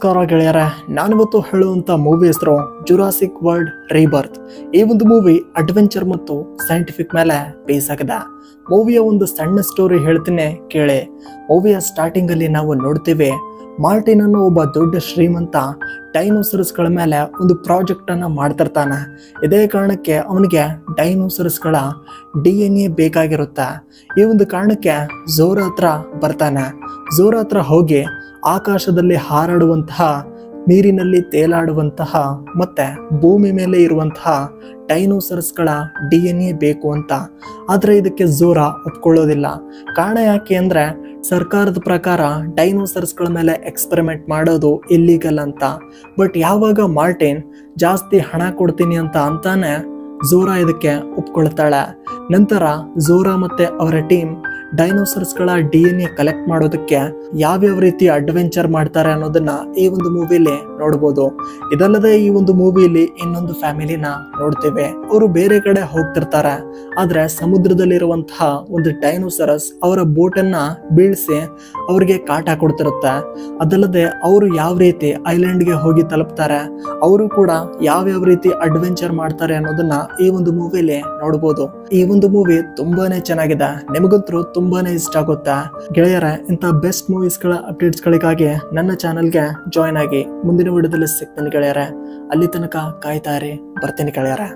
ನಮಸ್ಕಾರ ಗೆಳೆಯರೆ, ನಾನಿವತ್ತು ಹೇಳುವಂಥ ಮೂವಿ ಹೆಸರು ಜುರಾಸಿಕ್ ವರ್ಲ್ಡ್ ರೀಬರ್ತ್. ಈ ಒಂದು ಮೂವಿ ಅಡ್ವೆಂಚರ್ ಮತ್ತು ಸೈಂಟಿಫಿಕ್ ಮೇಲೆ ಬೇಸ್ ಆಗಿದೆ. ಮೂವಿಯ ಒಂದು ಸಣ್ಣ ಸ್ಟೋರಿ ಹೇಳ್ತೀನಿ ಕೇಳಿ. ಮೂವಿಯ ಸ್ಟಾರ್ಟಿಂಗ್ ಅಲ್ಲಿ ನಾವು ನೋಡ್ತೀವಿ, ಮಾರ್ಟಿನ್ ಅನ್ನೋ ಒಬ್ಬ ದೊಡ್ಡ ಶ್ರೀಮಂತ ಡೈನೋಸರಸ್ಗಳ ಮೇಲೆ ಒಂದು ಪ್ರಾಜೆಕ್ಟ್ ಅನ್ನ ಮಾಡ್ತಿರ್ತಾನೆ. ಇದೇ ಕಾರಣಕ್ಕೆ ಅವನಿಗೆ ಡೈನೋಸರಸ್ಗಳ DNA ಬೇಕಾಗಿರುತ್ತೆ. ಈ ಒಂದು ಕಾರಣಕ್ಕೆ ಝೋರಾ ಹತ್ರ ಬರ್ತಾನೆ. ಝೋರಾ ಹತ್ರ ಹೋಗಿ ಆಕಾಶದಲ್ಲಿ ಹಾರಾಡುವಂತಹ, ನೀರಿನಲ್ಲಿ ತೇಲಾಡುವಂತಹ ಮತ್ತೆ ಭೂಮಿ ಮೇಲೆ ಇರುವಂತಹ ಡೈನೋಸರಸ್ಗಳ DNA ಬೇಕು ಅಂತ. ಆದರೆ ಇದಕ್ಕೆ ಝೋರಾ ಒಪ್ಕೊಳ್ಳೋದಿಲ್ಲ. ಕಾರಣ ಯಾಕೆ ಅಂದರೆ ಸರ್ಕಾರದ ಪ್ರಕಾರ ಡೈನೋಸರಸ್ಗಳ ಮೇಲೆ ಎಕ್ಸ್ಪೆರಿಮೆಂಟ್ ಮಾಡೋದು ಇಲ್ಲೀಗಲ್ ಅಂತ. ಬಟ್ ಯಾವಾಗ ಮಾರ್ಟಿನ್ ಜಾಸ್ತಿ ಹಣ ಕೊಡ್ತೀನಿ ಅಂತ ಅಂತಾನೆ ಝೋರಾ ಇದಕ್ಕೆ ಒಪ್ಕೊಳ್ತಾಳೆ. ನಂತರ ಝೋರಾ ಮತ್ತೆ ಅವರ ಟೀಮ್ ಡೈನೋಸರ್ಸ್ಗಳ DNA ಕಲೆಕ್ಟ್ ಮಾಡೋದಕ್ಕೆ ಯಾವ್ಯಾವ ರೀತಿ ಅಡ್ವೆಂಚರ್ ಮಾಡ್ತಾರೆ ಅನ್ನೋದನ್ನ ಈ ಒಂದು ಮೂವಿಲಿ ನೋಡ್ಬೋದು. ಇದಲ್ಲದೆ ಈ ಒಂದು ಮೂವಿಲಿ ಇನ್ನೊಂದು ಫ್ಯಾಮಿಲಿನ ನೋಡ್ತೇವೆ. ಅವರು ಬೇರೆ ಕಡೆ ಹೋಗ್ತಿರ್ತಾರೆ, ಆದ್ರೆ ಸಮುದ್ರದಲ್ಲಿರುವಂತಹ ಒಂದು ಡೈನೋಸರಸ್ ಅವರ ಬೋಟನ್ನ ಬೀಳ್ಸಿ ಅವ್ರಿಗೆ ಕಾಟ ಕೊಡ್ತಿರುತ್ತೆ. ಅದಲ್ಲದೆ ಅವರು ಯಾವ ರೀತಿ ಐಲ್ಯಾಂಡ್ಗೆ ಹೋಗಿ ತಲುಪ್ತಾರೆ, ಅವರು ಕೂಡ ಯಾವ್ಯಾವ ರೀತಿ ಅಡ್ವೆಂಚರ್ ಮಾಡ್ತಾರೆ ಅನ್ನೋದನ್ನ ಈ ಒಂದು ಮೂವಿಲಿ ನೋಡ್ಬೋದು. ಈ ಒಂದು ಮೂವಿ ತುಂಬಾನೇ ಚೆನ್ನಾಗಿದೆ, ನಿಮಗಂತೂ ತುಂಬಾನೇ ಇಷ್ಟ ಆಗುತ್ತೆ ಗೆಳೆಯರೆ. ಇಂಥ ಬೆಸ್ಟ್ ಮೂವೀಸ್ಗಳ ಅಪ್ಡೇಟ್ಸ್ಗಳಿಗಾಗಿ ನನ್ನ ಚಾನಲ್ಗೆ ಜಾಯ್ನ್ ಆಗಿ. ಮುಂದಿನ ವಿಡಿಯೋದಲ್ಲಿ ಸಿಗ್ತೀನಿ ಗೆಳೆಯರೆ. ಅಲ್ಲಿ ತನಕ ಕಾಯ್ತಾ ಇರಿ. ಬರ್ತೀನಿ ಗೆಳೆಯರೆ.